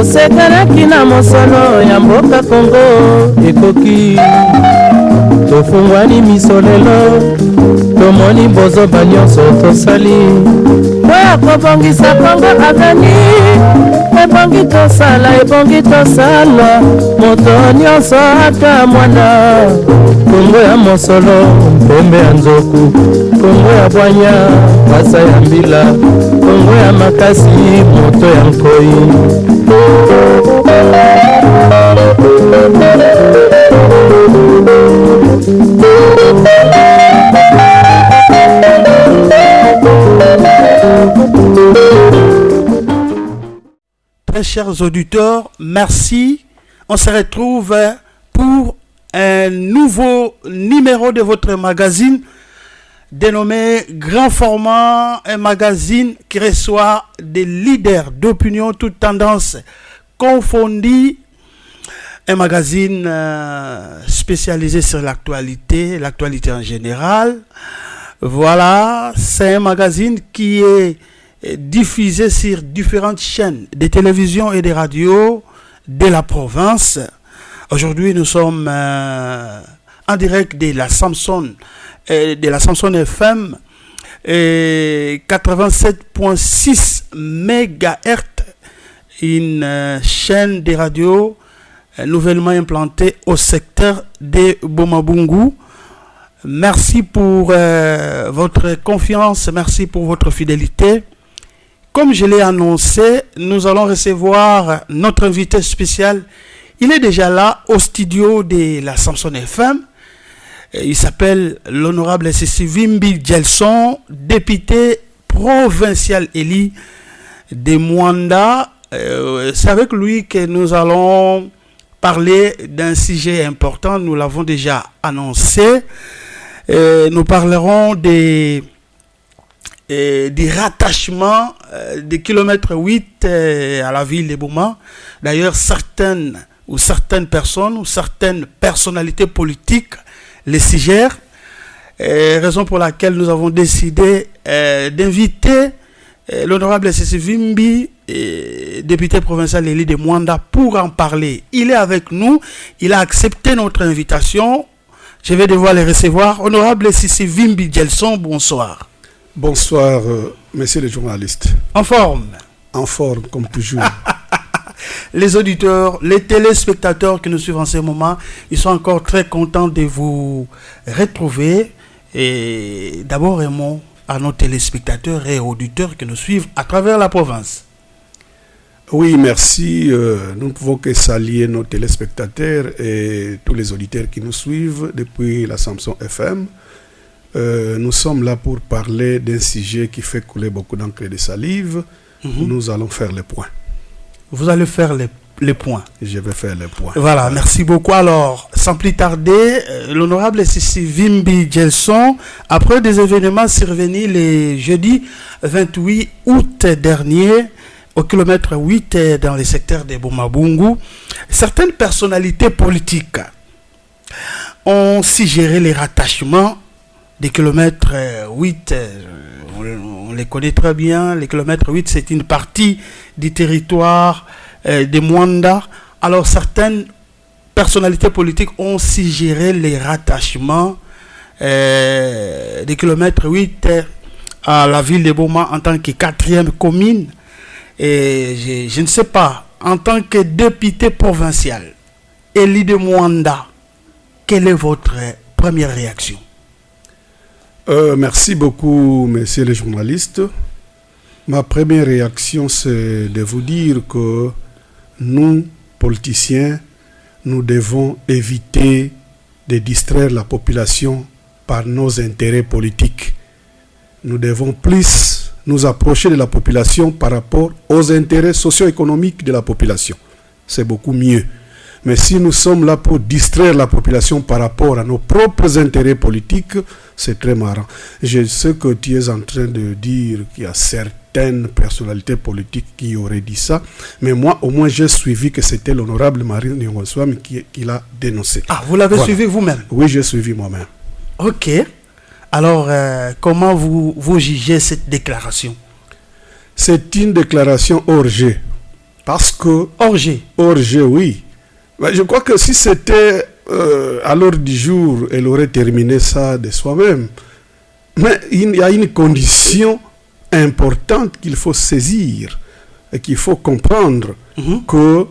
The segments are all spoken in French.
tosekanaki na mosolo ya mboka Kongo ekoki tofungwani miso lelo tomoni bozoba nyonso tosali po ya kobongisa Kongo aveni ebongi tosala moto nyonso ata mwana Kongo ya mosolo mpembe ya nzoku Kongo ya bwanya pasa ya mbila Kongo ya makasi moto ya nkoi Très chers auditeurs, merci. On se retrouve pour un nouveau numéro de votre magazine dénommé Grand Format, un magazine qui reçoit des leaders d'opinion, toutes tendances confondues. Un magazine spécialisé sur l'actualité en général. Voilà, c'est un magazine qui est diffusé sur différentes chaînes de télévision et de radio de la province. Aujourd'hui, nous sommes en direct de la Samson FM 87.6 MHz, une chaîne de radio nouvellement implantée au secteur de Bomabungu. Merci pour votre confiance, merci pour votre fidélité. Comme je l'ai annoncé, nous allons recevoir notre invité spécial. Il est déjà là au studio de la Samson FM. Il s'appelle l'honorable Sisivimbi Gelson, député provincial élu de Mwanda. C'est avec lui que nous allons parler d'un sujet important. Nous l'avons déjà annoncé. Nous parlerons du rattachement des kilomètres 8 à la ville de Bouma. D'ailleurs, certaines personnes ou certaines personnalités politiques les suggèrent. Raison pour laquelle nous avons décidé d'inviter l'honorable Sisivimbi, député provincial élu de Mwanda, pour en parler. Il est avec nous. Il a accepté notre invitation. Je vais devoir les recevoir. Honorable Sisivimbi Gelson, bonsoir. Bonsoir, messieurs les journalistes. En forme. En forme, comme toujours. Les auditeurs, les téléspectateurs qui nous suivent en ce moment, ils sont encore très contents de vous retrouver. Et d'abord, un mot à nos téléspectateurs et auditeurs qui nous suivent à travers la province. Oui, merci. Nous ne pouvons que saluer nos téléspectateurs et tous les auditeurs qui nous suivent depuis la Samson FM. Nous sommes là pour parler d'un sujet qui fait couler beaucoup d'encre et de salive. Nous allons faire les points. Vous allez faire les points. Je vais faire les points. Voilà, merci beaucoup. Alors, sans plus tarder, l'honorable Sisivimbi Gelson, après des événements survenus le jeudi 28 août dernier, au kilomètre 8 dans le secteur de Bomabungu, certaines personnalités politiques ont suggéré les rattachements des kilomètres 8, on les connaît très bien. Les kilomètres 8, c'est une partie du territoire de Mwanda. Alors, certaines personnalités politiques ont suggéré les rattachements des kilomètres 8 à la ville de Boma en tant que 4e commune. Et je ne sais pas, en tant que député provincial, élu de Mwanda, quelle est votre première réaction? Merci beaucoup, messieurs les journalistes. Ma première réaction, c'est de vous dire que nous, politiciens, nous devons éviter de distraire la population par nos intérêts politiques. Nous devons plus nous approcher de la population par rapport aux intérêts socio-économiques de la population. C'est beaucoup mieux. Mais si nous sommes là pour distraire la population par rapport à nos propres intérêts politiques, c'est très marrant. Je sais que tu es en train de dire qu'il y a certaines personnalités politiques qui auraient dit ça, mais moi, au moins, j'ai suivi que c'était l'honorable Marine Nyongoswam qui l'a dénoncé. Ah, vous l'avez suivi vous-même? Oui, j'ai suivi moi-même. Ok. Alors, comment vous jugez cette déclaration? C'est une déclaration hors jeu. Parce que... Hors jeu, oui. Mais je crois que si c'était à l'ordre du jour, elle aurait terminé ça de soi-même. Mais il y a une condition importante qu'il faut saisir et qu'il faut comprendre, que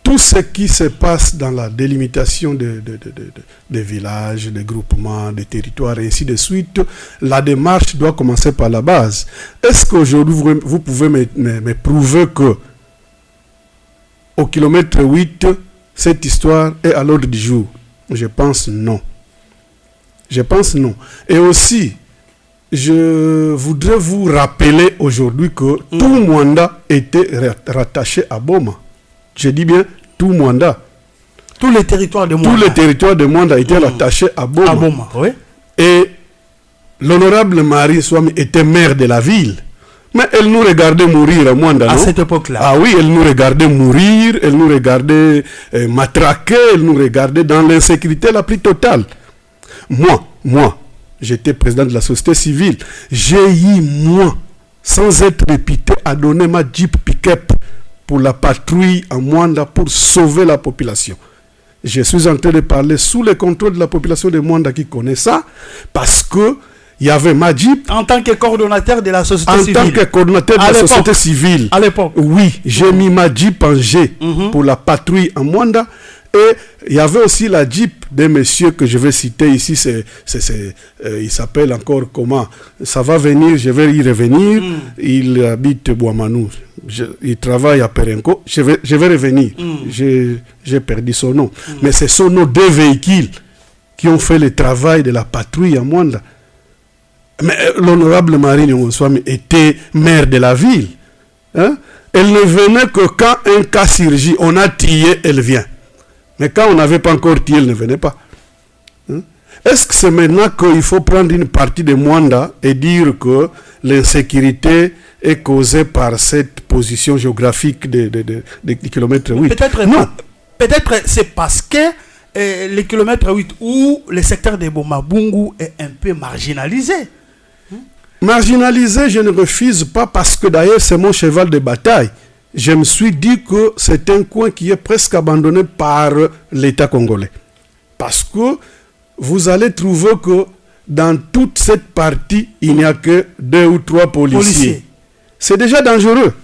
tout ce qui se passe dans la délimitation des villages, des groupements, des territoires, et ainsi de suite, la démarche doit commencer par la base. Est-ce qu'aujourd'hui, vous pouvez me prouver que au kilomètre 8, cette histoire est à l'ordre du jour? Je pense non. Je pense non. Et aussi, je voudrais vous rappeler aujourd'hui que tout Mwanda était rattaché à Boma. Je dis bien tout Mwanda. Tous les territoires de Mwanda. Tous les territoires de Mwanda étaient rattachés à Boma. À Boma, oui. Et l'honorable Marie Swami était maire de la ville. Mais elle nous regardait mourir à Mwanda, non? À cette époque-là. Ah oui, elle nous regardait mourir, elle nous regardait matraquer, elle nous regardait dans l'insécurité la plus totale. Moi, j'étais président de la société civile. J'ai eu, moi, sans être répété, à donner ma Jeep pick-up pour la patrouille à Mwanda pour sauver la population. Je suis en train de parler sous le contrôle de la population de Mwanda qui connaît ça, parce que il y avait ma Jeep. En tant que coordonnateur de la société civile. En tant que coordonnateur de la société civile. À l'époque. Oui, j'ai mis ma Jeep en G pour la patrouille à Mwanda. Et il y avait aussi la Jeep des messieurs que je vais citer ici. Il s'appelle encore comment? Ça va venir, je vais y revenir. Il habite Boamanou. Il travaille à Perenco. Je vais revenir. J'ai perdu son nom. Mais ce sont nos deux véhicules qui ont fait le travail de la patrouille à Mwanda. Mais l'honorable Marie Nyongoswami était maire de la ville. Hein? Elle ne venait que quand un cas surgit, on a tiré, elle vient. Mais quand on n'avait pas encore tiré, elle ne venait pas. Hein? Est-ce que c'est maintenant qu'il faut prendre une partie de Mwanda et dire que l'insécurité est causée par cette position géographique de kilomètre 8? Peut-être c'est parce que le kilomètre 8 où le secteur de Bomabungu est un peu marginalisé. Marginalisé, je ne refuse pas, parce que d'ailleurs c'est mon cheval de bataille. Je me suis dit que c'est un coin qui est presque abandonné par l'État congolais. Parce que vous allez trouver que dans toute cette partie, il n'y a que 2 ou 3 policiers. C'est déjà dangereux.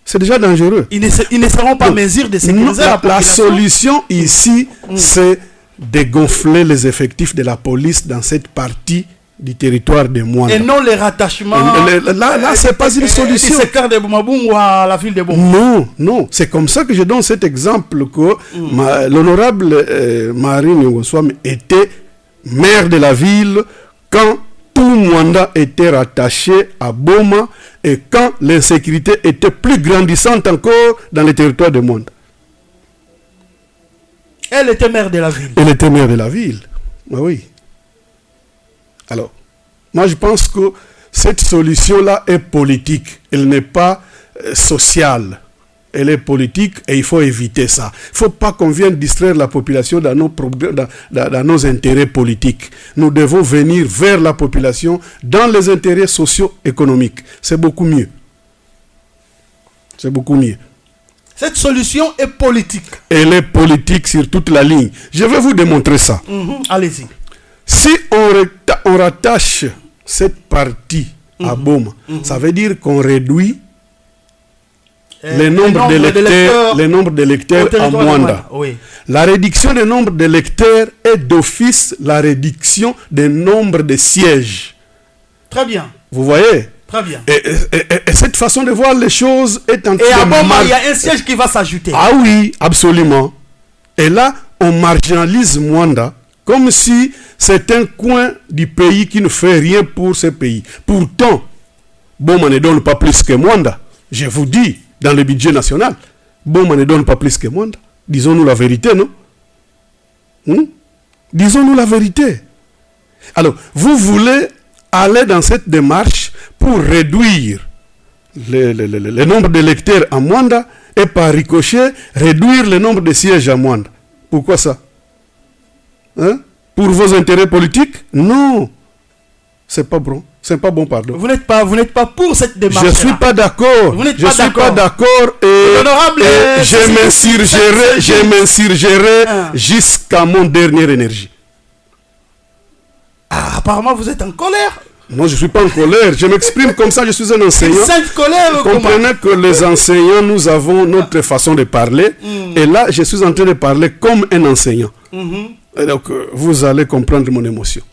C'est déjà dangereux. Ils ne seront pas en mesure de sécuriser la population. La solution ici, c'est de gonfler les effectifs de la police dans cette partie du territoire de Mwanda. Et non les rattachements. Là, c'est pas une solution. Du secteur de Bomabungu à la ville de Boma. Non. C'est comme ça que je donne cet exemple que l'honorable Marie Nyongoswami était maire de la ville quand tout Mwanda était rattaché à Boma et quand l'insécurité était plus grandissante encore dans le territoire de Mwanda. Elle était maire de la ville. Elle était maire de la ville. Oui. Alors, moi je pense que cette solution-là est politique. Elle n'est pas sociale. Elle est politique et il faut éviter ça. Il ne faut pas qu'on vienne distraire la population dans nos intérêts politiques. Nous devons venir vers la population dans les intérêts socio-économiques. C'est beaucoup mieux. C'est beaucoup mieux. Cette solution est politique. Elle est politique sur toute la ligne. Je vais vous démontrer ça. Allez-y. Si on rattache cette partie à Boma, ça veut dire qu'on réduit le nombre d'électeurs à Mwanda. Oui. La réduction du nombre d'électeurs est d'office la réduction du nombre de sièges. Très bien. Vous voyez? Très bien. Et cette façon de voir les choses est en train de... Et à Boma, il y a un siège qui va s'ajouter. Ah oui, absolument. Et là, on marginalise Mwanda comme si c'est un coin du pays qui ne fait rien pour ce pays. Pourtant, Boma ne donne pas plus que Mwanda. Je vous dis, dans le budget national, Boma ne donne pas plus que Mwanda. Disons-nous la vérité, non? Disons-nous la vérité. Alors, vous voulez aller dans cette démarche pour réduire le nombre d'électeurs à Mwanda et par ricochet, réduire le nombre de sièges à Mwanda. Pourquoi ça? Pour vos intérêts politiques? Non. C'est pas bon. C'est pas bon, pardon. Vous n'êtes pas pour cette démarche. Je suis pas d'accord. Vous n'êtes Je pas suis d'accord. pas d'accord et, L'honorable, et je m'insurgerai jusqu'à mon dernière énergie. Ah, apparemment, vous êtes en colère. Non, je suis pas en colère. Je m'exprime comme ça. Je suis un enseignant. Cette colère, Comprenez que les enseignants, nous avons notre façon de parler. Et là, je suis en train de parler comme un enseignant. Et donc, vous allez comprendre mon émotion.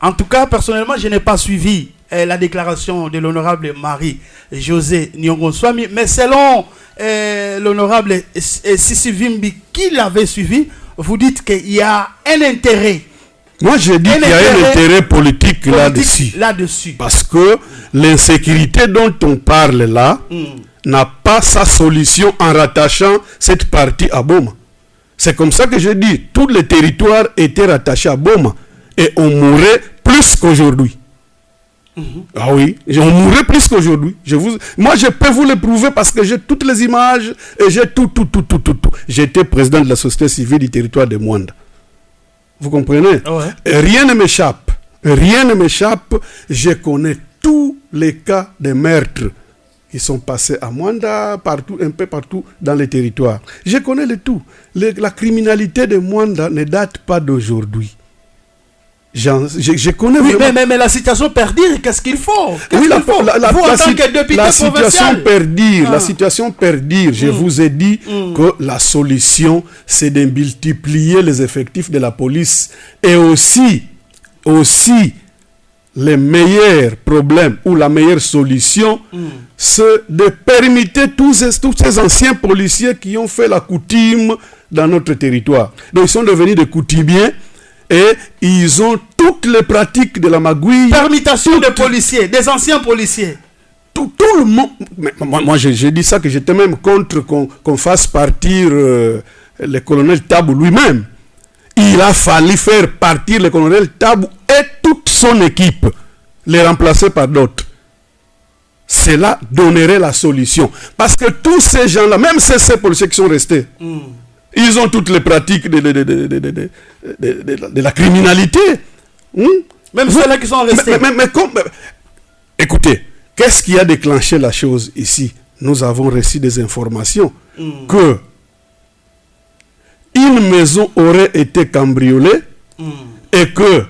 En tout cas, personnellement, je n'ai pas suivi la déclaration de l'honorable Marie-Josée Nyong'o-Swami, mais selon l'honorable Sissi Vimbi qui l'avait suivi, vous dites qu'il y a un intérêt. Moi, je dis qu'il y a un intérêt politique là-dessus. Parce que l'insécurité dont on parle là n'a pas sa solution en rattachant cette partie à Boma. C'est comme ça que je dis, tous les territoires étaient rattachés à Boma. Et on mourrait plus qu'aujourd'hui. Ah oui, on mourrait plus qu'aujourd'hui. Moi, je peux vous le prouver parce que j'ai toutes les images et j'ai tout. J'étais président de la société civile du territoire de Mwanda. Vous comprenez? Ouais. Et rien ne m'échappe. Rien ne m'échappe. Je connais tous les cas de meurtres qui sont passés à Mwanda, partout, un peu partout dans les territoires. Je connais le tout. La criminalité de Mwanda ne date pas d'aujourd'hui. Je connais vraiment... mais la situation perdure, qu'est-ce qu'il faut? La situation perdure, je vous ai dit que la solution, c'est de multiplier les effectifs de la police et aussi les meilleurs problèmes ou la meilleure solution, c'est de permettre tous ces anciens policiers qui ont fait la coutume dans notre territoire. Donc ils sont devenus des coutumiers. Et ils ont toutes les pratiques de la magouille. Permutation des policiers, des anciens policiers. Tout le monde. Moi, j'ai dit ça, que j'étais même contre qu'on fasse partir le colonel Tabou lui-même. Il a fallu faire partir le colonel Tabou et toute son équipe, les remplacer par d'autres. Cela donnerait la solution. Parce que tous ces gens-là, même ces policiers qui sont restés, ils ont toutes les pratiques de la criminalité. Même ceux-là qui sont restés. Écoutez, qu'est-ce qui a déclenché la chose ici? Nous avons reçu des informations que une maison aurait été cambriolée et que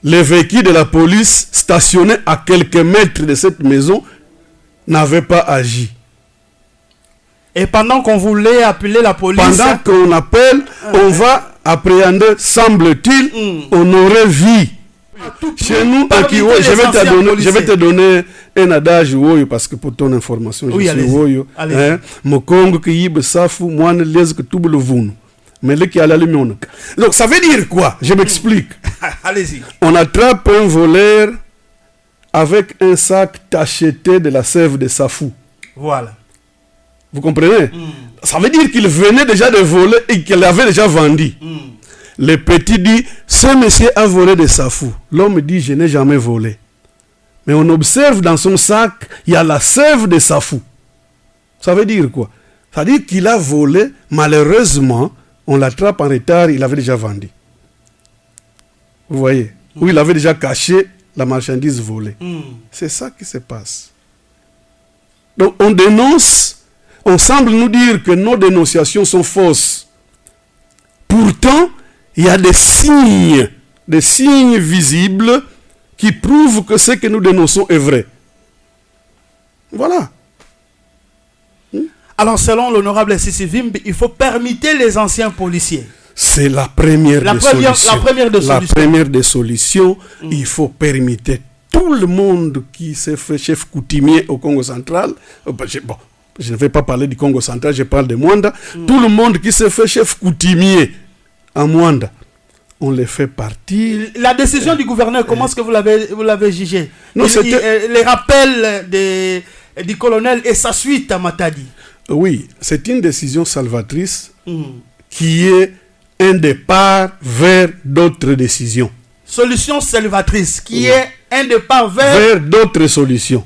les véhicules de la police stationnés à quelques mètres de cette maison n'avaient pas agi. Et pendant qu'on voulait appeler la police... Pendant qu'on appelle, on va appréhender, semble-t-il, on aurait vu. Chez nous, je vais te donner un adage, parce que pour ton information, je suis Woyo. Mokongo qui yibe safu, moine les que tout le vunu. Mais le qui a la lumière. Donc ça veut dire quoi? Je m'explique. Allez-y. On attrape un voleur avec un sac tacheté de la sève de safou. Voilà. Vous comprenez? Ça veut dire qu'il venait déjà de voler et qu'il avait déjà vendu. Le petit dit, ce monsieur a volé de safou. L'homme dit, je n'ai jamais volé. Mais on observe dans son sac, il y a la sève de safou. Ça veut dire quoi? Ça veut dire qu'il a volé, malheureusement, on l'attrape en retard, il avait déjà vendu. Vous voyez? Ou il avait déjà caché la marchandise volée. C'est ça qui se passe. Donc on dénonce. On semble nous dire que nos dénonciations sont fausses. Pourtant, il y a des signes visibles qui prouvent que ce que nous dénonçons est vrai. Voilà. Alors, selon l'honorable Sissi Vimbi, il faut permettre les anciens policiers. C'est la première des solutions. Il faut permettre tout le monde qui s'est fait chef coutumier au Congo central. Je ne vais pas parler du Congo central, je parle de Mwanda. Tout le monde qui s'est fait chef coutumier à Mwanda, on les fait partir. La décision du gouverneur, comment est-ce que vous l'avez jugé? Non, les rappels du colonel et sa suite à Matadi. Oui, c'est une décision salvatrice qui est un départ vers d'autres décisions. Solution salvatrice qui est un départ vers d'autres solutions.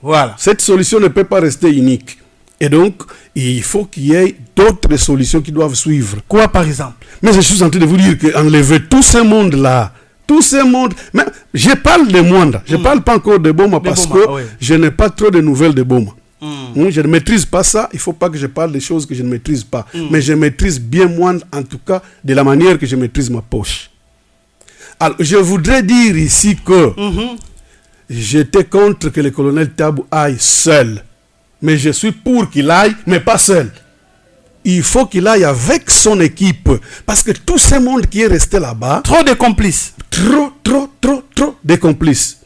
Voilà. Cette solution ne peut pas rester unique. Et donc, il faut qu'il y ait d'autres solutions qui doivent suivre. Quoi, par exemple? Mais je suis en train de vous dire qu'enlever tout ce monde-là Tout ce monde, mais je parle de Mwanda, je ne parle pas encore de Boma parce que je n'ai pas trop de nouvelles de Boma. Je ne maîtrise pas ça, il ne faut pas que je parle des choses que je ne maîtrise pas. Mais je maîtrise bien Mwanda, en tout cas, de la manière que je maîtrise ma poche. Alors, je voudrais dire ici que j'étais contre que le colonel Tabou aille seul. Mais je suis pour qu'il aille, mais pas seul. Il faut qu'il aille avec son équipe. Parce que tout ce monde qui est resté là-bas... Trop de complices. Trop de complices.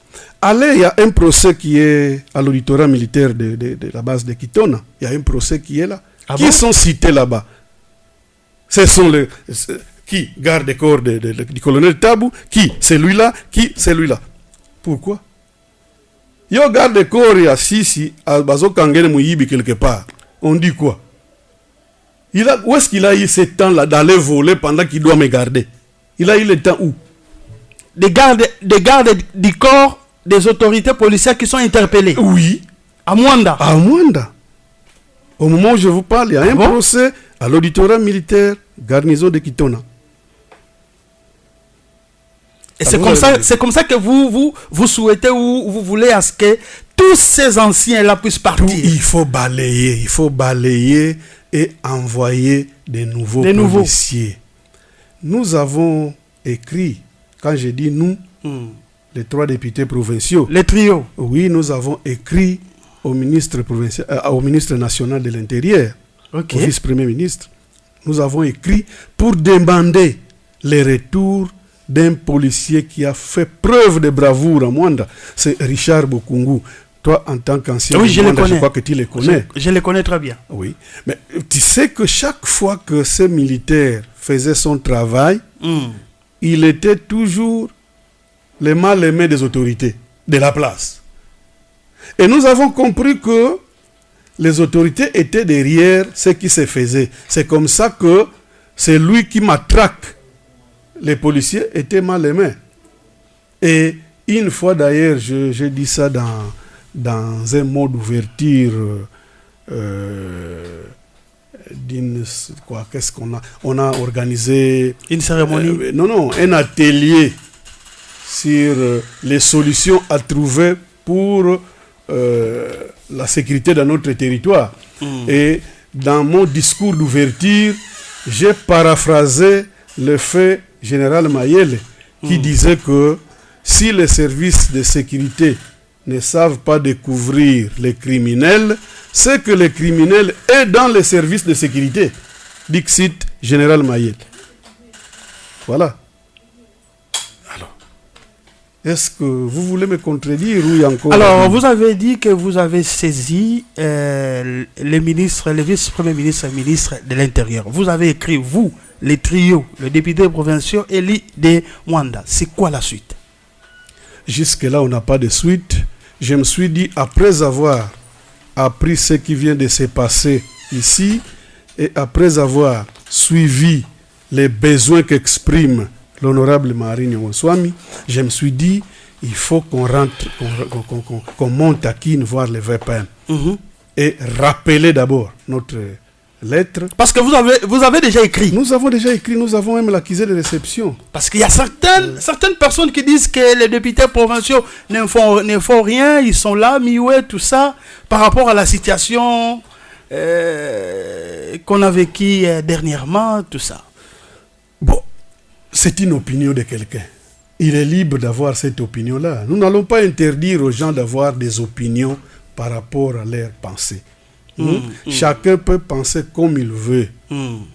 Allez, il y a un procès qui est à l'auditorat militaire de la base de Kitona. Il y a un procès qui est là. Ah qui bon? Sont cités là-bas? Ce sont les... Qui? Garde des corps du colonel Tabou. Qui? Celui-là. Qui? Celui-là. Pourquoi? Yo garde des corps et assis à Bazo Kangene Mouyibi quelque part. On dit quoi? Où est-ce qu'il a eu ce temps-là d'aller voler pendant qu'il doit me garder? Il a eu le temps où? Des gardes du corps des autorités policières qui sont interpellées. Oui. À Mwanda. À Mwanda. Au moment où je vous parle, il y a un procès à l'auditorat militaire garnison de Kitona. Et c'est comme ça que vous souhaitez ou vous voulez à ce que tous ces anciens-là puissent partir. Il faut balayer et envoyer des nouveaux policiers. Nous avons écrit, quand je dis nous, les 3 députés provinciaux. Les trios. Oui, nous avons écrit au ministre national de l'Intérieur, au vice-premier ministre. Nous avons écrit pour demander le retour d'un policier qui a fait preuve de bravoure à Mwanda. C'est Richard Bokungu. Toi, en tant qu'ancien Mwanda, je crois que tu les connais. Je les connais très bien. Oui. Mais tu sais que chaque fois que ce militaire faisait son travail, il était toujours les mal-aimés des autorités de la place. Et nous avons compris que les autorités étaient derrière ce qui se faisait. C'est comme ça que c'est lui qui matraque. Les policiers étaient mal aimés. Et une fois d'ailleurs, je dis ça dans un mot d'ouverture qu'est-ce qu'on a? On a organisé... Une cérémonie? Un atelier sur les solutions à trouver pour la sécurité dans notre territoire. Et dans mon discours d'ouverture, j'ai paraphrasé le fait général Mayele qui disait que si les services de sécurité ne savent pas découvrir les criminels, c'est que les criminels est dans les services de sécurité. Dixit général Mayele. Voilà. Alors, est-ce que vous voulez me contredire ou il y a encore... Alors, vous avez dit que vous avez saisi les ministres, les vice-premiers ministres et ministres de l'Intérieur. Vous avez écrit, vous, les trios, les députés provinciaux et les de Mwanda. C'est quoi la suite? Jusque-là, on n'a pas de suite. Je me suis dit, après avoir appris ce qui vient de se passer ici, et après avoir suivi les besoins qu'exprime l'honorable Marine Wonswami, je me suis dit, il faut qu'on rentre, qu'on monte à Kin voir les VPN. Et rappeler d'abord notre lettre. Parce que vous avez déjà écrit. Nous avons déjà écrit, nous avons même l'accusé de réception. Parce qu'il y a certaines personnes qui disent que les députés provinciaux ne font rien, ils sont là, mioués, tout ça, par rapport à la situation qu'on a vécue dernièrement, tout ça. Bon, c'est une opinion de quelqu'un. Il est libre d'avoir cette opinion-là. Nous n'allons pas interdire aux gens d'avoir des opinions par rapport à leurs pensées. Chacun peut penser comme il veut. Nous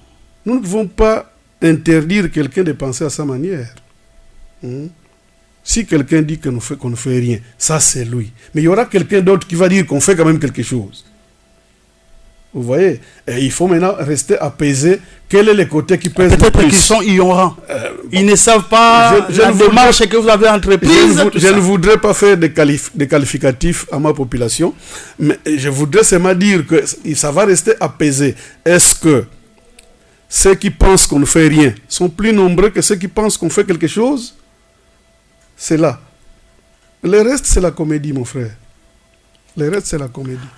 ne pouvons pas interdire quelqu'un de penser à sa manière. Si quelqu'un dit qu'on ne fait rien, ça c'est lui. Mais il y aura quelqu'un d'autre qui va dire qu'on fait quand même quelque chose. Vous voyez? Et il faut maintenant rester apaisé. Quel est le côté qui pèse le plus? Peut-être qu'ils sont ignorants. Ils ne savent pas la démarche que vous avez entreprise. Je ne voudrais pas faire des qualificatifs à ma population, mais je voudrais seulement dire que ça va rester apaisé. Est-ce que ceux qui pensent qu'on ne fait rien sont plus nombreux que ceux qui pensent qu'on fait quelque chose? C'est là. Le reste, c'est la comédie, mon frère. Le reste, c'est la comédie.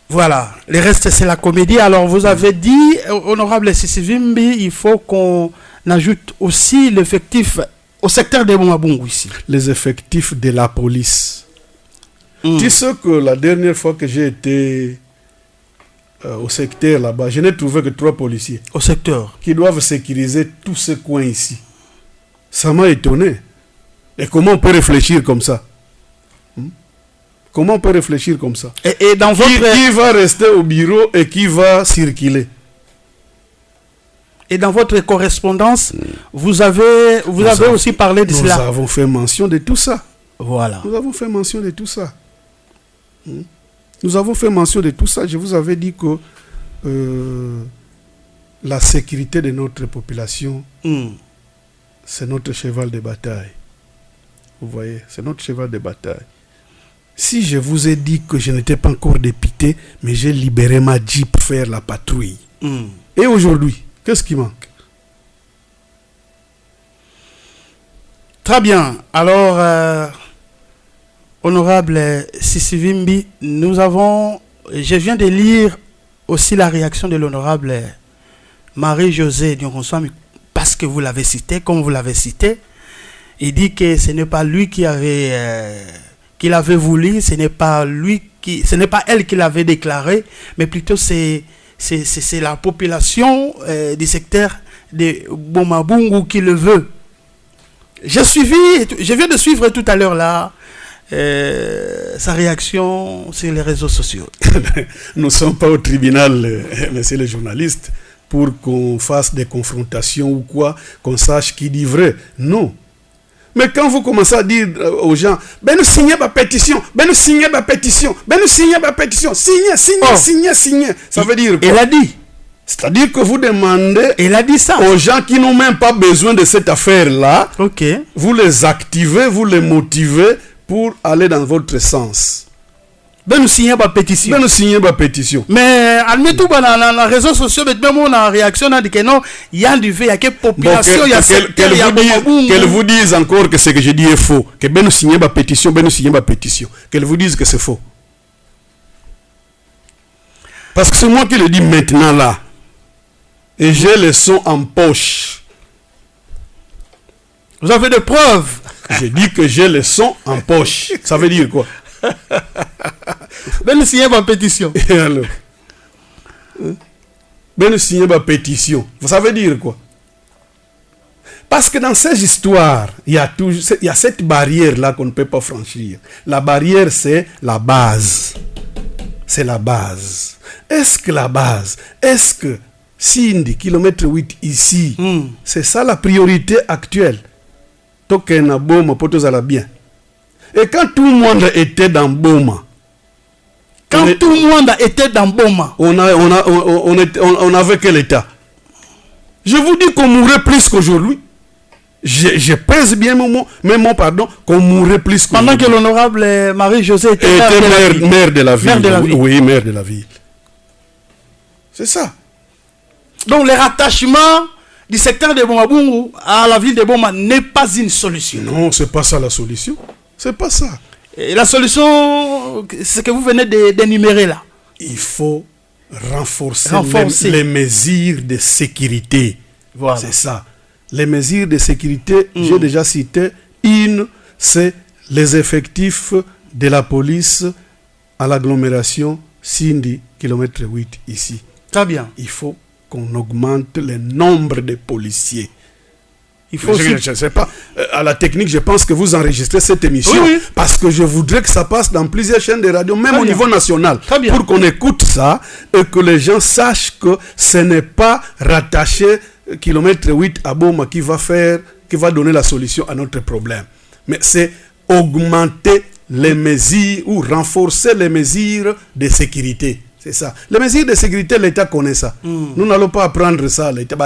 Voilà, le reste c'est la comédie. Alors vous avez dit, honorable Sissi Vimbi, il faut qu'on ajoute aussi l'effectif au secteur de Bomabungu ici. Les effectifs de la police. Tu sais que la dernière fois que j'ai été au secteur là-bas, je n'ai trouvé que 3 policiers. Au secteur. Qui doivent sécuriser tout ce coin ici. Ça m'a étonné. Et comment on peut réfléchir comme ça? Comment on peut réfléchir comme ça? Et dans votre... Qui va rester au bureau et qui va circuler? Et dans votre correspondance, vous avez aussi parlé de cela. Nous avons fait mention de tout ça. Voilà. Nous avons fait mention de tout ça. Nous avons fait mention de tout ça. Je vous avais dit que la sécurité de notre population, c'est notre cheval de bataille. Vous voyez, c'est notre cheval de bataille. Si je vous ai dit que je n'étais pas encore député, mais j'ai libéré ma Jeep pour faire la patrouille. Et aujourd'hui, qu'est-ce qui manque? Très bien. Alors, honorable Sisivimbi, je viens de lire aussi la réaction de l'honorable Marie-Josée Diongonswami, parce que vous l'avez cité, comme vous l'avez cité. Il dit que ce n'est pas lui qui l'avait voulu, ce n'est pas elle qui l'avait déclaré, mais plutôt c'est la population du secteur de Bomabungu qui le veut. Je viens de suivre tout à l'heure là sa réaction sur les réseaux sociaux. Nous ne sommes pas au tribunal, monsieur le journaliste, pour qu'on fasse des confrontations ou quoi, qu'on sache qui dit vrai. Non. Mais quand vous commencez à dire aux gens, ben nous signez ma pétition, signez, signez. Ça veut dire quoi? Elle a dit. C'est-à-dire que vous demandez ça aux gens qui n'ont même pas besoin de cette affaire-là, vous les activez, vous les motivez pour aller dans votre sens. Ben nous signez ma pétition. Mais admettons dans les réseaux sociaux, même on a réaction à dire que non, il y a du fait, il y a quelle population, il y a qu'elle vous dise encore que ce que je dis est faux, que ben nous signez ma pétition, qu'elle vous dise que c'est faux. Parce que c'est moi qui le dis maintenant là. Et j'ai le son en poche. Vous avez des preuves? J'ai dit que j'ai le son en poche. Ça veut dire quoi? Ben nous signez ma pétition. Et alors? Ben nous signez ma pétition. Ça veut dire quoi? Parce que dans ces histoires, il y a cette barrière-là qu'on ne peut pas franchir. La barrière, c'est la base. C'est la base. Est-ce que Sindi, kilomètre 8 ici, c'est ça la priorité actuelle? Token Boma, potos à la bien. Et quand tout le monde était dans Boma, on avait quel état? Je vous dis qu'on mourrait plus qu'aujourd'hui. Je pèse bien mes mots, qu'on mourrait plus qu'aujourd'hui. Pendant que l'honorable Marie-Josée était maire de la ville. Oui, maire de la ville. C'est ça. Donc le rattachement du secteur de Bomabungu à la ville de Boma n'est pas une solution. Non, c'est pas ça la solution. C'est pas ça. Et la solution, c'est ce que vous venez d'énumérer là. Il faut renforcer. Les mesures de sécurité. Voilà. C'est ça. Les mesures de sécurité, j'ai déjà cité. Une, c'est les effectifs de la police à l'agglomération Sindi, kilomètre 8 ici. Très bien. Il faut qu'on augmente le nombre de policiers. Il faut je ne sais pas, à la technique, je pense que vous enregistrez cette émission parce que je voudrais que ça passe dans plusieurs chaînes de radio, même au niveau national, pour qu'on écoute ça et que les gens sachent que ce n'est pas rattaché kilomètre 8 à Boma qui va donner la solution à notre problème. Mais c'est augmenter les mesures ou renforcer les mesures de sécurité. C'est ça. Les mesures de sécurité, l'État connaît ça. Nous n'allons pas apprendre ça, l'État.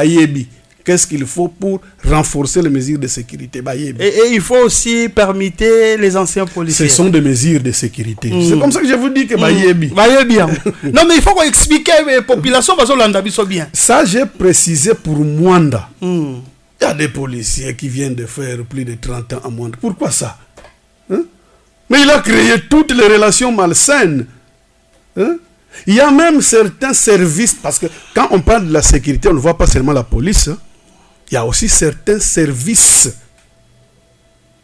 Qu'est-ce qu'il faut pour renforcer les mesures de sécurité? Et il faut aussi permettre les anciens policiers. Ce sont des mesures de sécurité. C'est comme ça que je vous dis que Non, mais il faut qu'on explique aux populations parce qu'on l'a bien. Ça, j'ai précisé pour Mwanda. Il y a des policiers qui viennent de faire plus de 30 ans à Mwanda. Pourquoi ça? Mais il a créé toutes les relations malsaines. Il y a même certains services, parce que quand on parle de la sécurité, on ne voit pas seulement la police. Il y a aussi certains services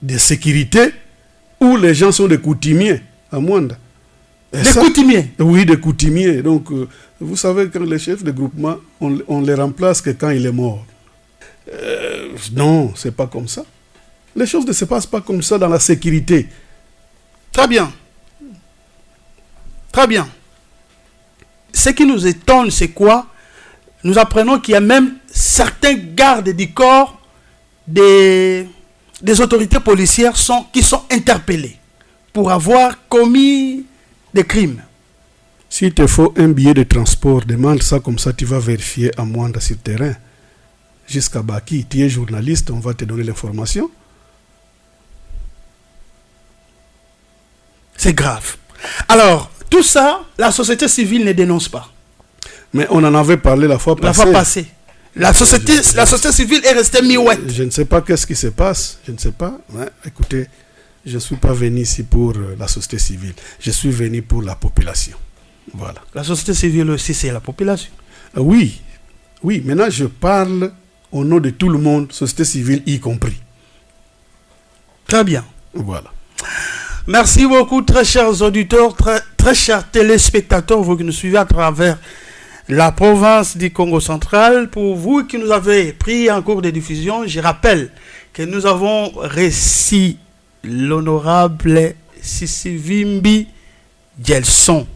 de sécurité où les gens sont des coutumiers à Mwanda. Des coutumiers? Oui, des coutumiers. Donc, vous savez, quand les chefs de groupement, on les remplace que quand il est mort. Non, c'est pas comme ça. Les choses ne se passent pas comme ça dans la sécurité. Très bien. Très bien. Ce qui nous étonne, c'est quoi? Nous apprenons qu'il y a même certains gardes du corps des autorités policières qui sont interpellés pour avoir commis des crimes. S'il te faut un billet de transport, demande ça comme ça, tu vas vérifier à Mwanda sur terrain. Jusqu'à Baki, tu es journaliste, on va te donner l'information. C'est grave. Alors, tout ça, la société civile ne dénonce pas. Mais on en avait parlé la fois passée. La société civile est restée mi-ouette. Je ne sais pas qu'est-ce qui se passe. Je ne sais pas. Ouais, écoutez, je ne suis pas venu ici pour la société civile. Je suis venu pour la population. Voilà. La société civile aussi, c'est la population. Oui. Oui, maintenant je parle au nom de tout le monde, société civile y compris. Très bien. Voilà. Merci beaucoup, très chers auditeurs, très chers téléspectateurs, vous qui nous suivez à travers la province du Congo central. Pour vous qui nous avez pris en cours de diffusion, je rappelle que nous avons reçu l'honorable Sisivimbi Gelson,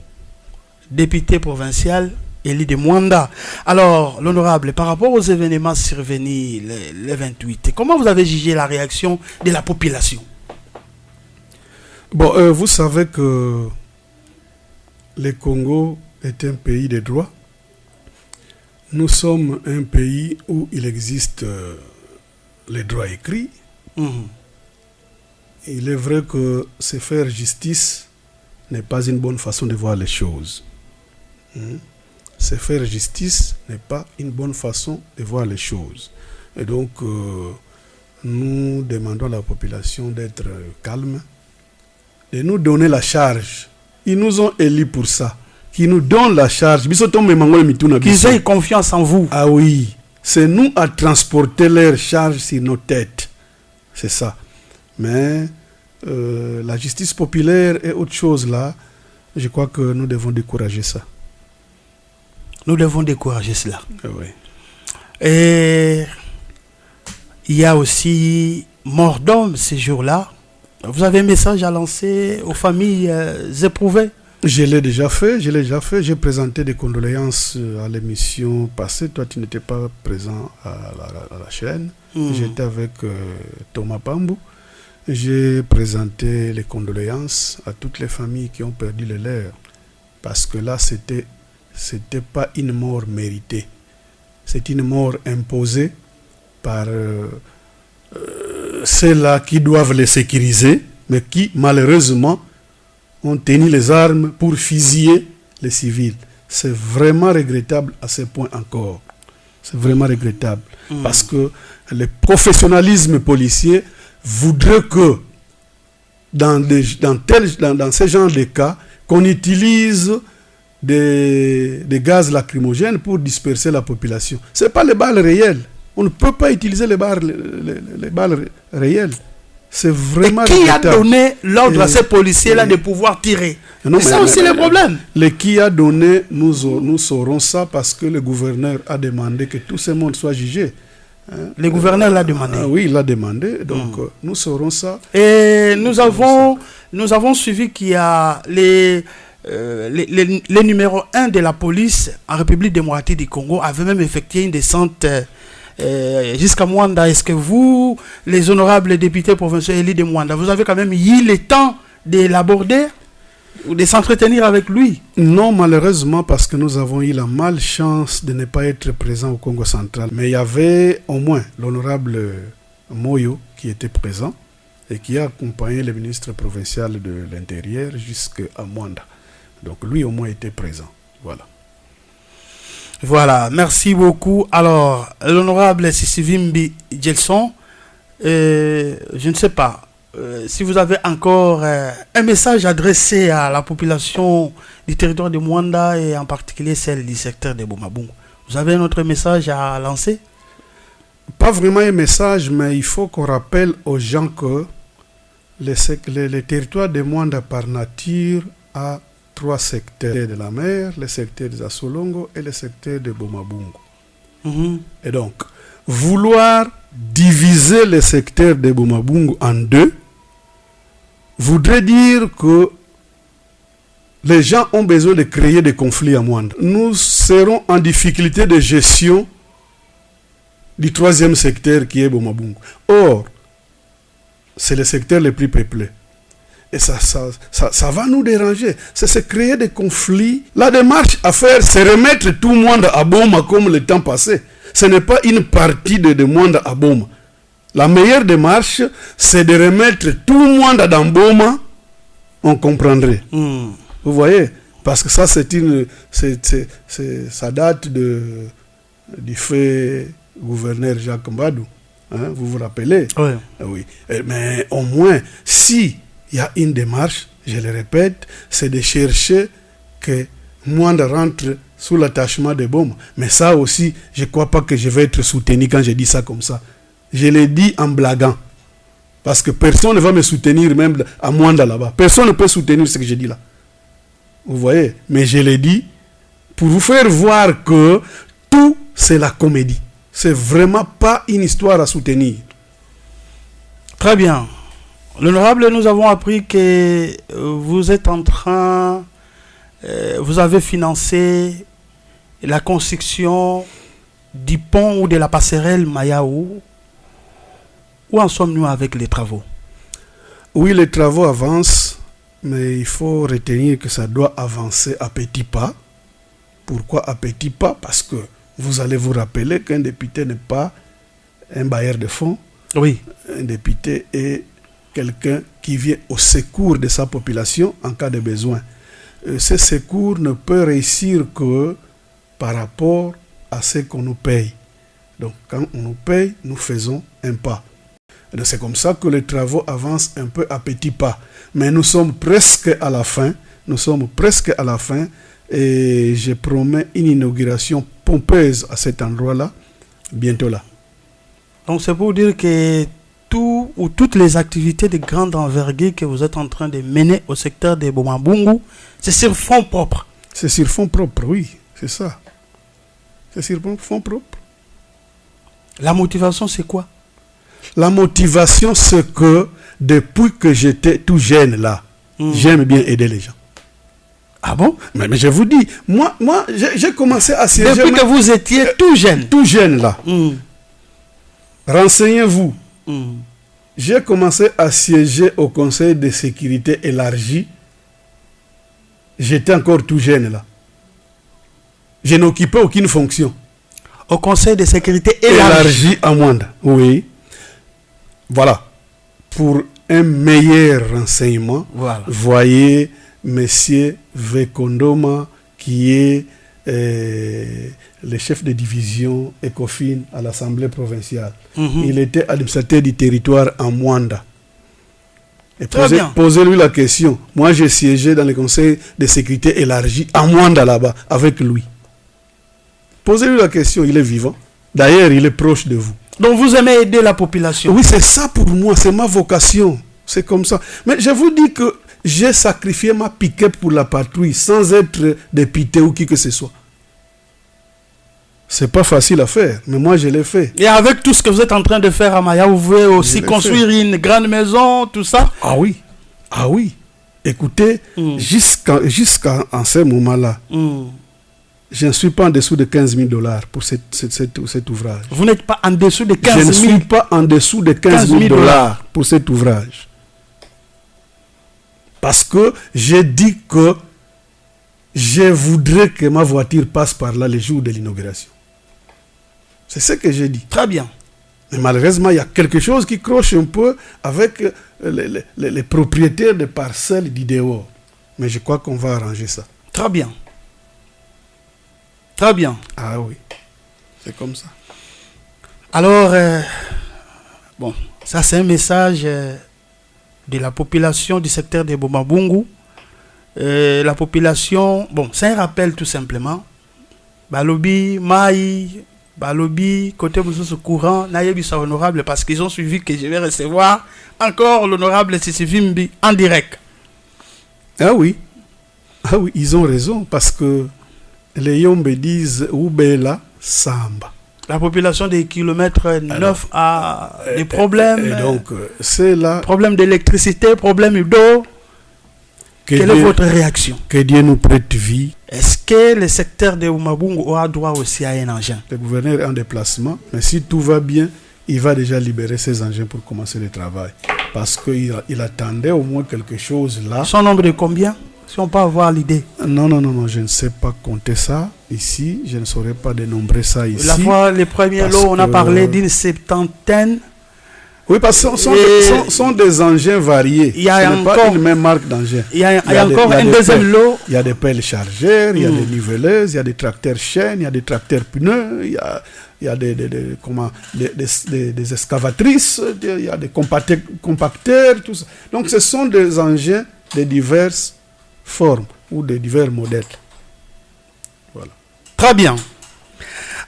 député provincial élu de Mwanda. Alors, l'honorable, par rapport aux événements survenus le 28, comment vous avez jugé la réaction de la population? Bon, vous savez que le Congo est un pays de droit. Nous sommes un pays où il existe les droits écrits. Il est vrai que se faire justice n'est pas une bonne façon de voir les choses. Se faire justice n'est pas une bonne façon de voir les choses. Et donc, nous demandons à la population d'être calme, de nous donner la charge. Ils nous ont élus pour ça. Qui nous donnent la charge. Qu'ils aient confiance en vous. Ah oui. C'est nous à transporter leur charge sur nos têtes. C'est ça. Mais la justice populaire et autre chose là, je crois que nous devons décourager ça. Nous devons décourager cela. Ah oui. Et il y a aussi mort d'homme ces jours-là. Vous avez un message à lancer aux familles éprouvées? Je l'ai déjà fait. J'ai présenté des condoléances à l'émission passée. Toi, tu n'étais pas présent à la chaîne. J'étais avec Thomas Pambou. J'ai présenté les condoléances à toutes les familles qui ont perdu le leur. Parce que là, c'était pas une mort méritée. C'est une mort imposée par ceux-là qui doivent les sécuriser, mais qui, malheureusement, ont tenu les armes pour fusiller les civils. C'est vraiment regrettable à ce point encore. C'est vraiment regrettable. Parce que le professionnalisme policier voudrait que dans ce genre de cas, qu'on utilise des gaz lacrymogènes pour disperser la population. Ce n'est pas les balles réelles. On ne peut pas utiliser les balles réelles. C'est vraiment et qui a donné l'ordre à ces policiers-là de pouvoir tirer? C'est ça aussi le problème. Le qui a donné, nous saurons ça parce que le gouverneur a demandé que tout ce monde soit jugé. Le gouverneur l'a demandé. Oui, il l'a demandé. Donc, nous saurons ça. Et nous avons suivi qu'il y a les numéros 1 de la police en République démocratique du Congo avaient même effectué une descente jusqu'à Mwanda. Est-ce que vous, les honorables députés provinciaux élus de Mwanda, vous avez quand même eu le temps de l'aborder ou de s'entretenir avec lui? Non, malheureusement, parce que nous avons eu la malchance de ne pas être présents au Congo central. Mais il y avait au moins l'honorable Moyo qui était présent et qui a accompagné le ministre provincial de l'Intérieur jusqu'à Mwanda. Donc lui au moins était présent. Voilà. Voilà, merci beaucoup. Alors, l'honorable Sisivimbi Gelson, je ne sais pas si vous avez encore un message adressé à la population du territoire de Mwanda et en particulier celle du secteur de Bomabungu. Vous avez un autre message à lancer? Pas vraiment un message, mais il faut qu'on rappelle aux gens que le territoire de Mwanda par nature a 3 secteurs de la mer, le secteur des Assolongo et le secteur de Bomabungu. Et donc, vouloir diviser le secteur de Bomabungu en 2 voudrait dire que les gens ont besoin de créer des conflits à Mwanda. Nous serons en difficulté de gestion du 3e secteur qui est Bomabungu. Or, c'est le secteur le plus peuplé. Et ça va nous déranger. C'est créer des conflits. La démarche à faire, c'est remettre tout le monde à Boma comme le temps passé. Ce n'est pas une partie de Mwanda à Boma. La meilleure démarche, c'est de remettre tout le monde dans Boma. On comprendrait. Vous voyez? Parce que ça, ça date du fait gouverneur Jacques Mbadou. Hein, vous vous rappelez? Oui. Oui. Mais au moins, si il y a une démarche, je le répète, c'est de chercher que Mwanda rentre sous l'attachement de Boma. Mais ça aussi, je ne crois pas que je vais être soutenu quand je dis ça comme ça. Je l'ai dit en blaguant. Parce que personne ne va me soutenir même à Mwanda là-bas. Personne ne peut soutenir ce que je dis là. Vous voyez? Mais je l'ai dit pour vous faire voir que tout, c'est la comédie. C'est vraiment pas une histoire à soutenir. Très bien. L'honorable, nous avons appris que vous êtes en train, vous avez financé la construction du pont ou de la passerelle Mayaou. Où en sommes-nous avec les travaux? Oui, les travaux avancent, mais il faut retenir que ça doit avancer à petits pas. Pourquoi à petits pas? Parce que vous allez vous rappeler qu'un député n'est pas un bailleur de fonds. Oui. Un député est quelqu'un qui vient au secours de sa population en cas de besoin. Ce secours ne peut réussir que par rapport à ce qu'on nous paye. Donc, quand on nous paye, nous faisons un pas. C'est comme ça que les travaux avancent un peu à petits pas. Mais nous sommes presque à la fin. Nous sommes presque à la fin. Et je promets une inauguration pompeuse à cet endroit-là, bientôt là. Donc, c'est pour dire que toutes les activités de grande envergure que vous êtes en train de mener au secteur de Bomabungu, c'est sur fonds propres. C'est sur fonds propres, oui, c'est ça. C'est sur fonds propres. La motivation, c'est quoi? La motivation, c'est que depuis que j'étais tout jeune là, j'aime bien aider les gens. Ah bon? Mais je vous dis, moi j'ai commencé à siéger... Depuis que vous étiez tout jeune? Tout jeune là. Renseignez-vous. J'ai commencé à siéger au Conseil de sécurité élargi. J'étais encore tout jeune là. Je n'occupais aucune fonction. Au Conseil de sécurité élargi à Mwanda. Oui. Voilà. Pour un meilleur renseignement, voilà. Voyez Monsieur Vekondoma qui est le chef de division ECOFIN à l'Assemblée provinciale. Il était administrateur du territoire en Mwanda. Et posez-lui la question. Moi, j'ai siégé dans le conseil de sécurité élargi à Mwanda là-bas, avec lui. Posez-lui la question, il est vivant. D'ailleurs, il est proche de vous. Donc, vous aimez aider la population? Oui, c'est ça pour moi, c'est ma vocation. C'est comme ça. Mais je vous dis que j'ai sacrifié ma piquette pour la patrouille sans être député ou qui que ce soit. C'est pas facile à faire, mais moi je l'ai fait. Et avec tout ce que vous êtes en train de faire à Maya, vous voulez aussi construire une grande maison, tout ça? Ah oui, ah oui. Écoutez, jusqu'à ce moment-là, je ne suis pas en dessous de 15 000 $ pour cet ouvrage. Vous n'êtes pas en dessous de 15 000 Je ne suis pas en dessous de 15 000 $ pour cet ouvrage. Parce que j'ai dit que je voudrais que ma voiture passe par là le jour de l'inauguration. C'est ce que j'ai dit. Très bien. Mais malheureusement, il y a quelque chose qui croche un peu avec les propriétaires de parcelles d'Idéo. Mais je crois qu'on va arranger ça. Très bien. Très bien. Ah oui. C'est comme ça. Alors, bon, ça c'est un message de la population du secteur de Bomabungu. La population, bon, c'est un rappel tout simplement. Balobi, Maï, Balobi, côté Moussous courant, Nayebisa honorable, parce qu'ils ont suivi que je vais recevoir encore l'honorable Sissivimbi en direct. Ah oui, ils ont raison, parce que les Yombe disent Oubela Samba. La population des kilomètres 9 a des problèmes. Et donc, c'est là. Problème d'électricité, problème d'eau. Quelle est votre réaction? Que Dieu nous prête vie. Est-ce que le secteur de Oumabungu aura droit aussi à un engin? Le gouverneur est en déplacement, mais si tout va bien, il va déjà libérer ses engins pour commencer le travail. Parce qu'il attendait au moins quelque chose là. Son nombre de combien? Si on peut avoir l'idée. Non, je ne sais pas compter ça ici. Je ne saurais pas dénombrer ça ici. La fois, les premiers lots, on a parlé d'une septantaine. Oui, parce que ce sont des engins variés. Il y a encore pas une même marque d'engins. Il y a encore un deuxième lot. Il y a des pelles chargeurs, il y a des niveleuses, il y a des tracteurs chaînes, il y a des tracteurs pneus, il y a des excavatrices, il y a des compacteurs, tout ça. Donc ce sont des engins de diverses formes ou de divers modèles. Voilà. Très bien.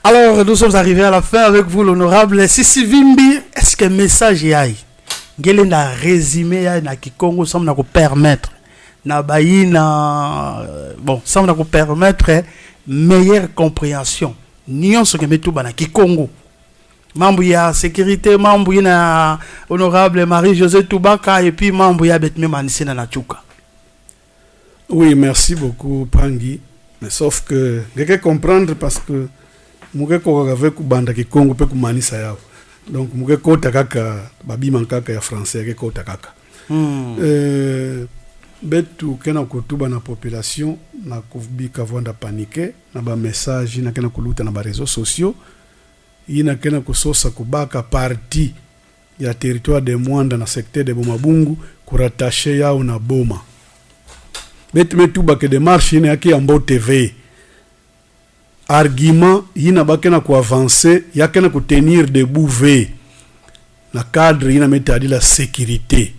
Alors, nous sommes arrivés à la fin avec vous, l'honorable Sissivimbi. Est-ce que message y a? Quel est le résumé na Kikongo semble nous permettre na baïna bon, semble nous permettre meilleure compréhension. Nion ce que metu bana Kikongo. Mambo ya sécurité, mambo na honorable Marie-Josée Toubaka et puis mambo ya betme manisena na Tchouka. Oui, merci beaucoup Pangui. Mais sauf que quelqu'un comprendre parce que mukeko kaka kubanda Kikongo pe kumanisa yao. Donc mukeko takaka babi mankaka ya français keko takaka. Betu kena kutuba na population na kubika vanda paniquer na ba message na kena kuluta na ba réseaux sociaux ina kena kusosa kubaka parti ya territoire de Mwanda na secteur de Bomabungu kurattacher yao na Boma. Betu metuba ke démarche ina yake ya Mbo TV. Argument yina bakena ku avancer yakena ku tenir debout ve na cadre yina metadi la sécurité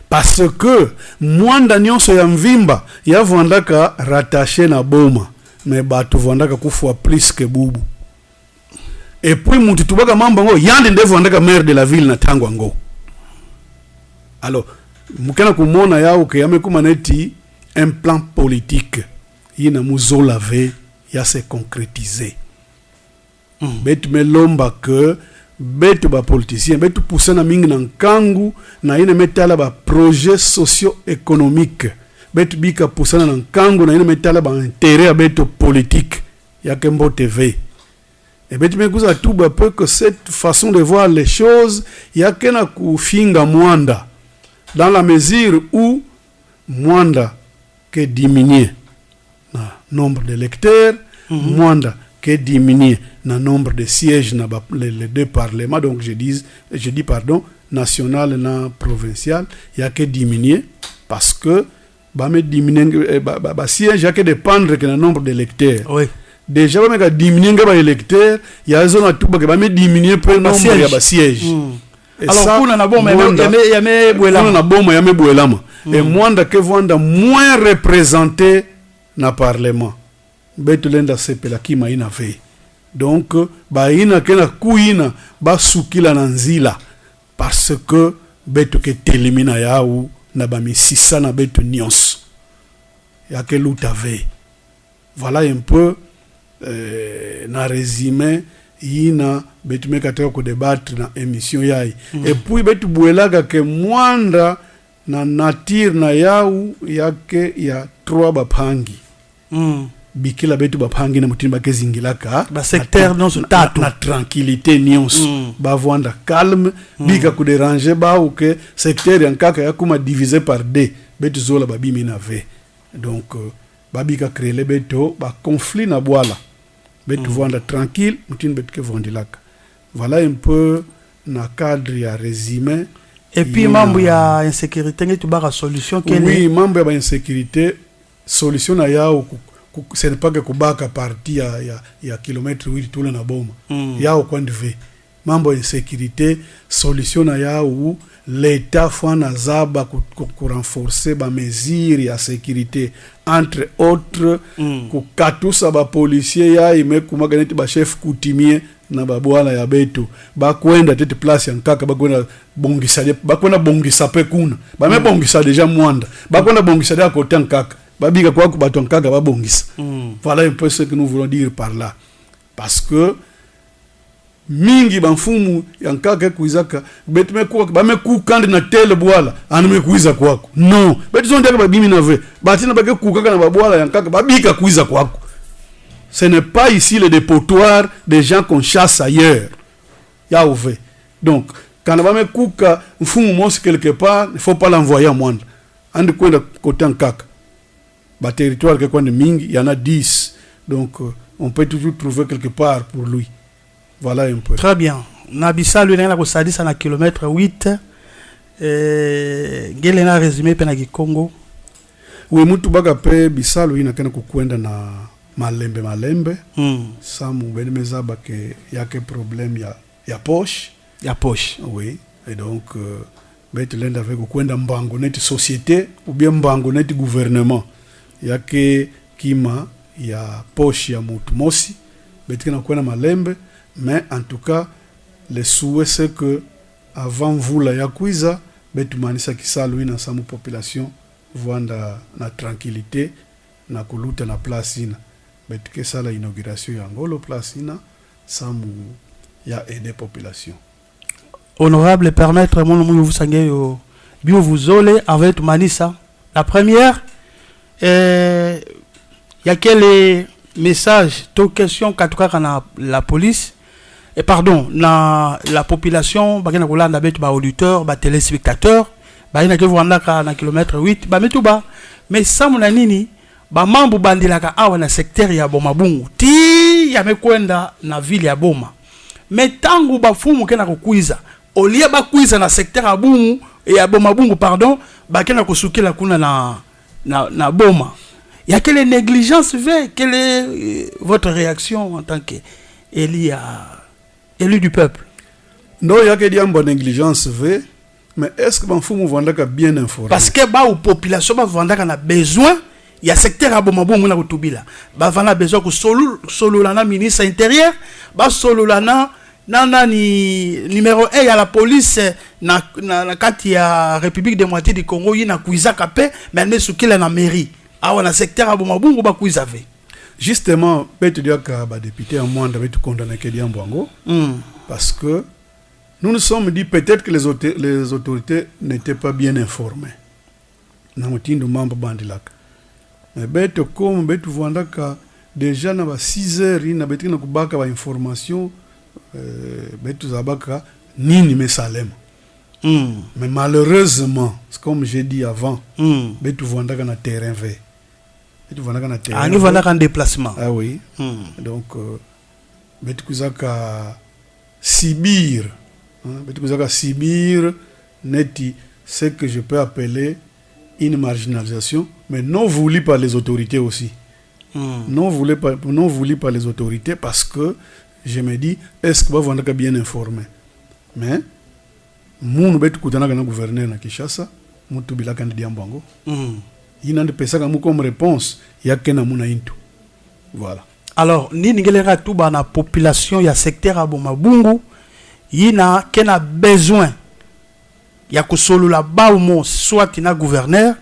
parce que Mwanda nyonso ya mvimba ya vandaka rattaché na Boma mais batu vandaka kufwa plus que bubu et puis mutu tubaka mambo ngo yande ndevu vandaka maire de la ville na tangwa ngo. Alors mukena kumona yao ke yamekuma neti un plan politique yina muzola ve ya se concrétiser. Betu melomba que betu ba politicien betu pousser na mingi na nkangu na ine metala ba projet socio-économique betu bika pousser na nkangu na ine metala ba intérêt betu politique ya Kembo TV. Et betu mekuza tout ba peu que cette façon de voir les choses ya kena kufinga Mwanda dans la mesure où Mwanda que diminuer na nombre de lecteurs, Mwanda qui diminue le nombre de sièges dans les deux parlements, donc je dis pardon, national et provincial, il y a que diminuer parce que siège il y a que dépendre que le nombre de lecteurs. Oui. Déjà ba diminuer les lecteurs, il y a zone tout ba diminuer pour le nombre de sièges. Alors ça, on a bon mais et Mwanda que Mwanda moins représenté na parlement. Betulenda sepela kima ina ve. Donc ba ina kena kuina ba sukila na nzila parce que betu ke telimina yao na ba misisa na betu nyonso. Ya ke luta ve. Voilà un peu na résumé ina betu mekataka ko débattre na émission yai. Et puis betu buelaga ke Mwanda na nature na yao yake ya 3 bapangi. Bikila betu bapangi na mutimba kezingilaka ba secteur non tatu na tranquillité nyonso ba vanda calme bika ku déranger ba ou que secteur yankaka yakuma divisé par 2 betu zola babimi na ve donc babika créer le beto ba conflit na boala betu vanda tranquille mutimba betu ke vandilaka. Voilà un peu na cadre ya résumé. Et puis mambo ya insécurité ngetu ba solution kele. Oui, mambo ya insécurité solution na yao ce n'est pas que kubaka parti ya kilomètre 8 tout na Boma yao kwa ndive mambo ya sécurité solution na ya ou l'état fwana zaba ku renforcer ba mesures ya sécurité entre autres ku katusa ba policier ya imekuma ganeti ba chef coutumier na ba bwana ya betu ba kwenda tete place ya nkaka ba kwenda bongisa pe kuna ba me bongisa déjà mwanda ba kwenda bongisa de côté nkaka ba biga kwa ku bato nkaka ba bongisa. Voilà un peu ce que nous voulons dire par là, parce que mingi banfumu yankaka kuizaka betme kwa bameku kande na tele bwala anime kuiza kwako non betu ndaka babimi na ve batina bake kukaka na babwala yankaka babika kuiza kwako. Ce n'est pas ici le dépotoir des gens qu'on chasse ailleurs ya ouve. Donc quand bamekuka mfumu mosi quelque part, il faut pas l'envoyer à moi andi kwenda côté nkaka ba territoire que kwenda mingi il y en a 10, donc on peut toujours trouver quelque part pour lui. Voilà un peu. Très bien. Nabisa lui na ko sadisa na kilomètre 8. Ngele na résumé pe na Kikongo. Oui, mutu baka pe bisalu ina kana kukwenda na malembe. Samu benemeza bake yake problème ya poche. Ya poche. Oui. Et donc bete lenda avec kukwenda mbango neti société ou bien mbango neti gouvernement. Yake kima ya poche ya mutu mosi. Bete kana kukwenda malembe. Mais en tout cas, le souhait c'est que avant vous la yakuiza, betumanisa kisalu ina samu population voanda na tranquillité na kuluta na place ina. Betuke sala inauguration ya ngolo place ina samu ya aider population. Honorable, permettre mon nom vous sangé bio vous olé avec manisa. La première, y a quel message, toute question qu'à na la police. Et pardon, la population, bagana kolanda betu ba auditeurs, ba téléspectateurs, ba ina ke vanda ka na kilomètre 8, ba metuba. Mais ça mon nini, ba mambu bandilaka awa na secteur ya Boma Bungu. Ti ya mekwenda na ville ya Boma. Mais tangu ba fumu kena kukuiza, olia ba kuiza na secteur ya Bungu et ya Boma Bungu pardon, ba kena kusukila kuna na Boma. Il y a quelle négligence fait? Quelle est votre réaction en tant qu'élu du peuple? Non, il y a que des bonnes négligences fait, mais est-ce que Banfumu Vandaka bien informé? Parce que la population Vandaka a besoin, il y a secteur à Bomabou na Kutubila. Bavana besoin que solo lana ministre intérieur, solo lana ni numéro 1 à la police na kati ya République démocratique du Congo yina kuiza kapé mais ne soukila na mairie. Ah on a secteur à Bomabou ba kuiza ve. Justement, peut-être que les députés en moins d'avaient condamné Kédiambouango parce que nous nous sommes dit peut-être que les autorités n'étaient pas bien informées. Nous avons dit membre bandilak. Mais bête comme bête voanda que déjà na 6 heures il na bête na kubaka ba information bête zabaka nini mesalem. Mais malheureusement, comme j'ai dit avant, bête voanda que na terrain vert. Nous avons un déplacement. Ah oui. Donc, Betukuzaka Sibir. Betukuzaka Sibir, neti, ce que je peux appeler une marginalisation, mais non voulu par les autorités aussi. Non voulu par les autorités parce que je me dis, est-ce que vous êtes bien informé? Mais, nous avons gouverneur na Kinshasa, nous avons candidat Mbango. Il n'a pas comme réponse, il y a qu'un amour into. Voilà. Alors, ni n'gelera tout ba na population ya secteur à Bomabungu, il n'a qu'un besoin. Il y a que solo la baumon, soit il na gouverneur,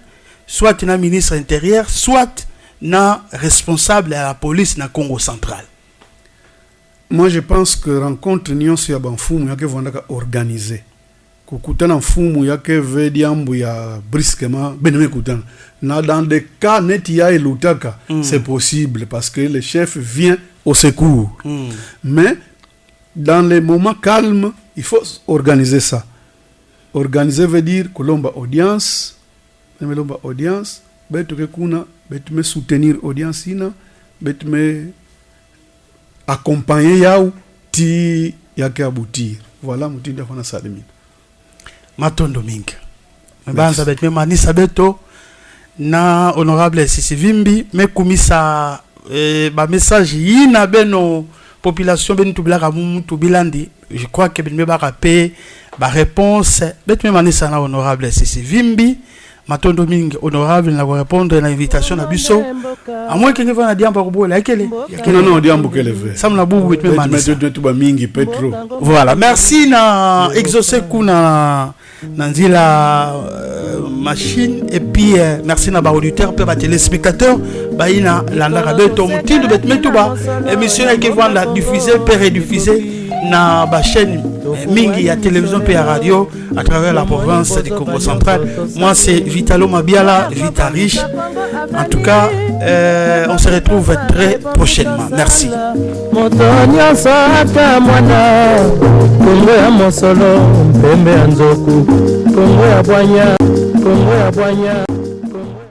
soit il na ministre intérieur, soit na responsable à la police na Congo central. Moi, je pense que rencontre nion si ya banfumu ya que vondaka organiser. Kukutana mfumu yake vediambu ya brusquement beneme kutana. Dans des cas net ya elutaka, c'est possible parce que le chef vient au secours. Mais dans les moments calmes, il faut organiser ça. Organiser veut dire que l'omba audience, betuke kuna, betume soutenir audience ina, betume accompagner yao ti yake aboutir. Voilà mutinda fana salimina. Matondo mingi. Mbanza betme manisa beto na honorable Sisivimbi me kumisa ba message yina beno population ben tout blaga tout bilandi je crois que ben me ba rapé ba réponse bet me manisa na honorable c'est Vimbi matondo mingi honorable na répondre à l'invitation na biso à moins que ngeva na diamba ko bola ekele non diambo kele vrai ça na bubu bet me manisa tout ba mingi petro voilà merci na exaucer kuna Nanzila machine et puis merci na ba auditeur pe ba téléspectateur ba ina landa ka beto mutindo bet metuba émission qui va la diffuser pe rediffuser na ba chaîne mingi ya télévision pe ya radio à travers la province du Congo central. Moi c'est Vitalo Mabiala, Vita Riche. En tout cas, on se retrouve très prochainement. Merci. Motonya sata mwana Kongo ya mosolo mpembe ya nzoku Kongo ya bwanya